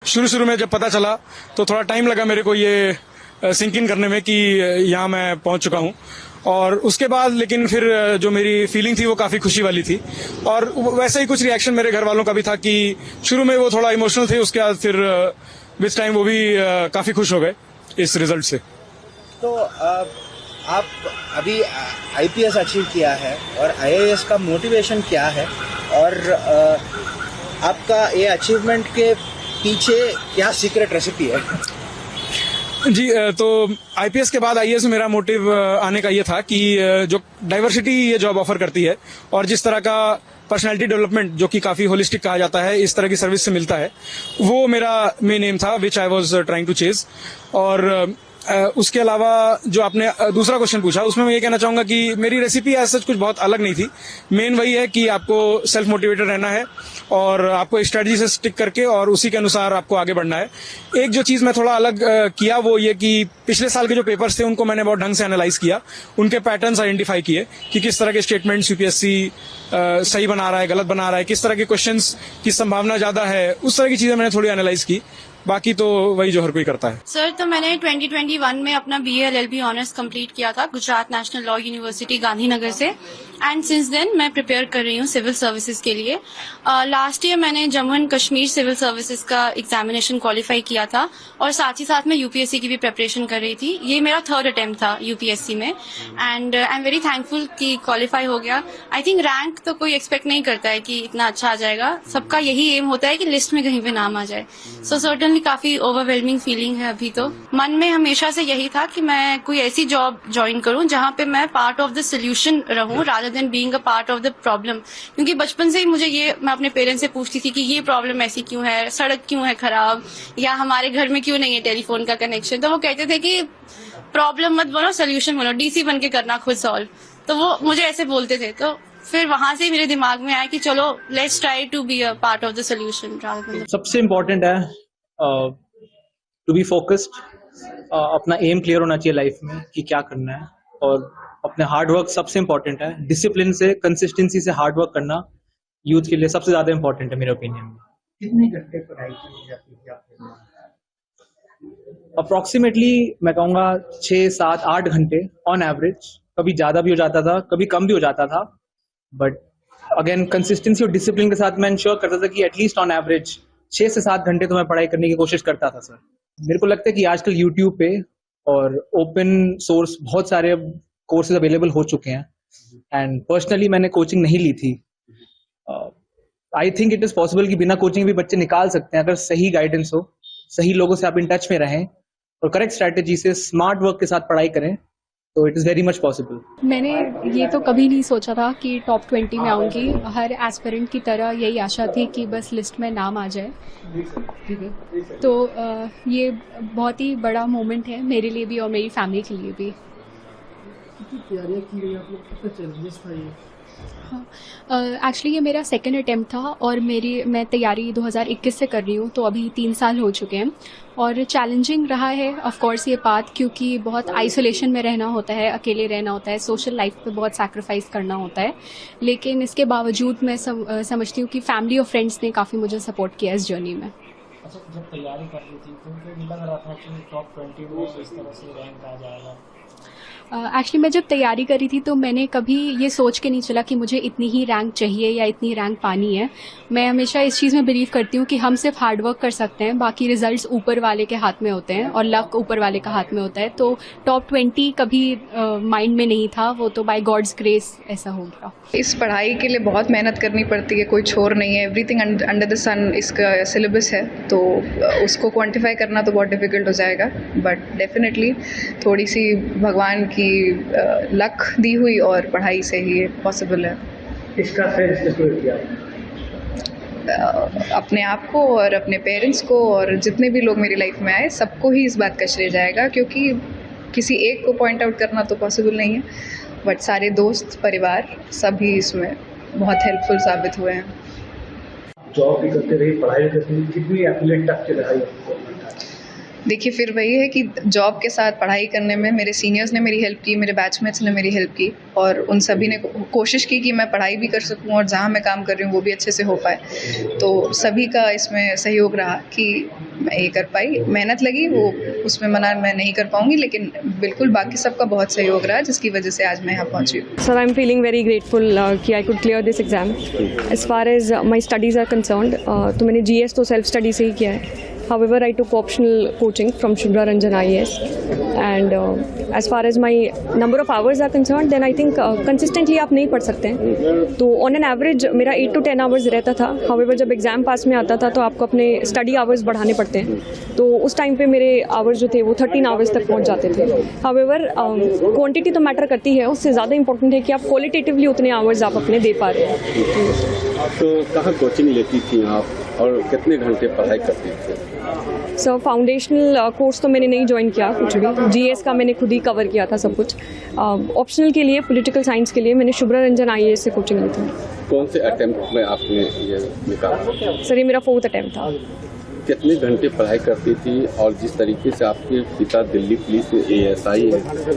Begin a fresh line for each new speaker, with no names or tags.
शुरू शुरू में जब पता चला तो थोड़ा टाइम लगा मेरे को ये सिंक इन करने में कि यहाँ मैं पहुंच चुका हूँ। और उसके बाद लेकिन फिर जो मेरी फीलिंग थी वो काफी खुशी वाली थी, और वैसे ही कुछ रिएक्शन मेरे घर वालों का भी था कि शुरू में वो थोड़ा इमोशनल थे, उसके बाद फिर विद टाइम वो भी काफी खुश हो गए इस रिजल्ट से।
तो आप अभी आईपीएस अचीव किया है और आईएएस का मोटिवेशन क्या है, और आपका ये अचीवमेंट के पीछे क्या सीक्रेट रेसिपी है?
जी, तो आईपीएस के बाद आईएएस में मेरा मोटिव आने का ये था कि जो डाइवर्सिटी ये जॉब ऑफर करती है और जिस तरह का पर्सनालिटी डेवलपमेंट जो कि काफी होलिस्टिक कहा जाता है इस तरह की सर्विस से मिलता है, वो मेरा मेन एम था which I was trying to chase. और उसके अलावा जो आपने दूसरा क्वेश्चन पूछा उसमें मैं ये कहना चाहूंगा कि मेरी रेसिपी एज सच कुछ बहुत अलग नहीं थी। मेन वही है कि आपको सेल्फ मोटिवेटेड रहना है और आपको एक स्ट्रेटजी से स्टिक करके और उसी के अनुसार आपको आगे बढ़ना है। एक जो चीज मैं थोड़ा अलग किया वो ये कि पिछले साल के जो पेपर्स थे उनको मैंने बहुत ढंग से एनालाइज किया, उनके पैटर्न्स आइडेंटिफाई किए कि किस तरह के स्टेटमेंट्स यूपीएससी सही बना रहा है, गलत बना रहा है, किस तरह के क्वेश्चंस की संभावना ज्यादा है, उस तरह की चीजें मैंने थोड़ी एनालाइज की। बाकी तो वही जो हर कोई करता है।
सर, तो मैंने 2021 में अपना बीए एलएलबी ऑनर्स कंप्लीट किया था Gujarat national law university Gandhinagar से, एंड सिंस देन मैं प्रिपेयर कर रही हूँ सिविल सर्विसेज के लिए। लास्ट ईयर मैंने Jammu and Kashmir civil services का एग्जामिनेशन क्वालिफाई किया था और साथ ही साथ मैं यूपीएससी की भी प्रिपरेशन कर रही थी। ये मेरा थर्ड अटेम्प्ट था यूपीएससी में, and I am very thankful कि क्वालिफाई हो गया। आई थिंक रैंक तो कोई एक्सपेक्ट नहीं करता है कि इतना अच्छा आ जाएगा, सबका यही एम होता है कि लिस्ट में कहीं पे नाम आ जाए। सो सर्टनली काफी ओवरवेलमिंग फीलिंग है अभी। तो मन में हमेशा से यही था कि मैं कोई ऐसी जॉब ज्वाइन करूं जहां पे मैं पार्ट ऑफ द सोल्यूशन रहूं rather than being a part of the problem. क्योंकि बचपन से ही मुझे ये, मैं अपने पेरेंट्स से पूछती थी कि ये प्रॉब्लम ऐसी क्यों है, सड़क क्यों है खराब, या हमारे घर में क्यों नहीं है टेलीफोन का कनेक्शन। तो वो कहते थे कि प्रॉब्लम मत बनो, सोल्यूशन बनो, डीसी बन के करना खुद सॉल्व। तो वो मुझे ऐसे बोलते थे, तो फिर वहां से मेरे दिमाग में आया कि चलो let's try to be a part of the solution.
सबसे इम्पोर्टेंट है टू बी फोकस्ड। अपना एम क्लियर होना चाहिए लाइफ में कि क्या करना है, और अपने हार्ड वर्क सबसे इम्पोर्टेंट है। डिसिप्लिन से, कंसिस्टेंसी से हार्ड वर्क करना यूथ के लिए सबसे ज्यादा इम्पोर्टेंट है मेरे ओपिनियन में।
कितने घंटे पढ़ाई की जाती है?
अप्रोक्सीमेटली मैं कहूँगा 6, 7, 8 घंटे ऑन एवरेज। कभी ज्यादा भी हो जाता था, कभी कम भी हो जाता था, बट अगेन कंसिस्टेंसी और डिसिप्लिन के साथ मैं इंश्योर करता था कि एटलीस्ट ऑन एवरेज 6 से 7 घंटे तो मैं पढ़ाई करने की कोशिश करता था सर। मेरे को लगता है कि आजकल यूट्यूब पे और ओपन सोर्स बहुत सारे कोर्सेज अवेलेबल हो चुके हैं, एंड पर्सनली मैंने कोचिंग नहीं ली थी। I think it is possible कि बिना कोचिंग भी बच्चे निकाल सकते हैं अगर सही गाइडेंस हो, सही लोगों से आप इन टच में रहें और करेक्ट स्ट्रैटेजी से स्मार्ट वर्क के साथ पढ़ाई करें, तो it is very much possible.
मैंने ये तो कभी नहीं सोचा था कि टॉप 20 में आऊँगी। हर एस्पिरेंट की तरह यही आशा थी कि बस लिस्ट में नाम आ जाए। तो ये बहुत ही बड़ा मोमेंट है मेरे लिए भी और मेरी फैमिली के लिए भी।
तैयारियां की गई, आप लोग कितना चैलेंजेस था ये?
एक्चुअली ये मेरा सेकंड अटेम्प्ट था और मैं तैयारी 2021 से कर रही हूँ, तो अभी 3 साल हो चुके हैं। और चैलेंजिंग रहा है ऑफ कोर्स ये पाथ, क्योंकि बहुत आइसोलेशन में रहना होता है, अकेले रहना होता है, सोशल लाइफ पे बहुत सैक्रिफाइस करना होता है। लेकिन इसके बावजूद मैं समझती हूँ कि फैमिली और फ्रेंड्स ने काफ़ी मुझे सपोर्ट किया इस जर्नी में।
अच्छा, जब तैयारी कर रही थी तो लग रहा था कि टॉप 20 में इस तरह से रैंक आ जाएगा?
एक्चुअली मैं जब तैयारी करी थी तो मैंने कभी ये सोच के नहीं चला कि मुझे इतनी ही रैंक चाहिए या इतनी रैंक पानी है। मैं हमेशा इस चीज़ में बिलीव करती हूँ कि हम सिर्फ हार्ड वर्क कर सकते हैं, बाकी रिजल्ट्स ऊपर वाले के हाथ में होते हैं और लक ऊपर वाले का हाथ में होता है। तो टॉप 20 कभी माइंड में नहीं था, वो तो बाय गॉड्स ग्रेस ऐसा हो गया।
इस पढ़ाई के लिए बहुत मेहनत करनी पड़ती है, कोई छोर नहीं है। एवरीथिंग अंडर द सन इसका सिलेबस है, तो उसको क्वांटिफाई करना तो बहुत डिफिकल्ट हो जाएगा, बट डेफिनेटली थोड़ी सी भगवान की लक दी हुई और पढ़ाई से ही पॉसिबल है।
इसका सेंस किया
अपने आप को और अपने पेरेंट्स को और जितने भी लोग मेरी लाइफ में आए सबको ही इस बात का श्रेय जाएगा, क्योंकि किसी एक को पॉइंट आउट करना तो पॉसिबल नहीं है, बट सारे दोस्त, परिवार सभी इसमें बहुत हेल्पफुल साबित हुए हैं।
जॉब भी करते रही, पढ़ाई भी करते रही, कितनी एथलीट तक की रही?
देखिए फिर वही है कि जॉब के साथ पढ़ाई करने में मेरे सीनियर्स ने मेरी हेल्प की, मेरे बैचमेट्स ने मेरी हेल्प की और उन सभी ने कोशिश की कि मैं पढ़ाई भी कर सकूं और जहां मैं काम कर रही हूं वो भी अच्छे से हो पाए। तो सभी का इसमें सहयोग रहा कि मैं ये कर पाई। मेहनत लगी, वो उसमें मना मैं नहीं कर पाऊंगी, लेकिन बिल्कुल बाकी सबका बहुत सहयोग रहा जिसकी वजह से आज मैं यहाँ पहुँची हूँ।
Sir, I am feeling very grateful कि I could clear this exam. As far as my studies are concerned, तो मैंने GS तो सेल्फ स्टडी से ही किया है। However, I took optional coaching from Shubhra Ranjan IAS, and as far as my number of hours are concerned, then I think consistently आप नहीं पढ़ सकते हैं। तो on an average मेरा 8 to 10 hours रहता था। However, जब एग्ज़ाम पास में आता था तो आपको अपने स्टडी आवर्स बढ़ाने पड़ते हैं, तो उस टाइम पे मेरे आवर्स जो थे वो 13 आवर्स तक पहुंच जाते थे। However, क्वांटिटी तो मैटर करती है, उससे ज़्यादा इंपॉर्टेंट है कि आप क्वालिटेटिवली उतने आवर्स आप अपने दे पा रहे हैं।
तो कहाँ कोचिंग लेती थी आप और कितने घंटे पढ़ाई करती थी?
सर, फाउंडेशनल कोर्स तो मैंने नहीं ज्वाइन किया कुछ भी। GS का मैंने खुद ही कवर किया था सब कुछ। ऑप्शनल के लिए, पॉलिटिकल साइंस के लिए मैंने शुभ्रा रंजन IAS से कोचिंग ली थी।
कौन से अटेम्प्ट में आपने ये निकाला?
सर, ये मेरा 4th अटेम्प्ट था।
कितने घंटे पढ़ाई करती थी और जिस तरीके से आपके पिता दिल्ली पुलिस में ASI है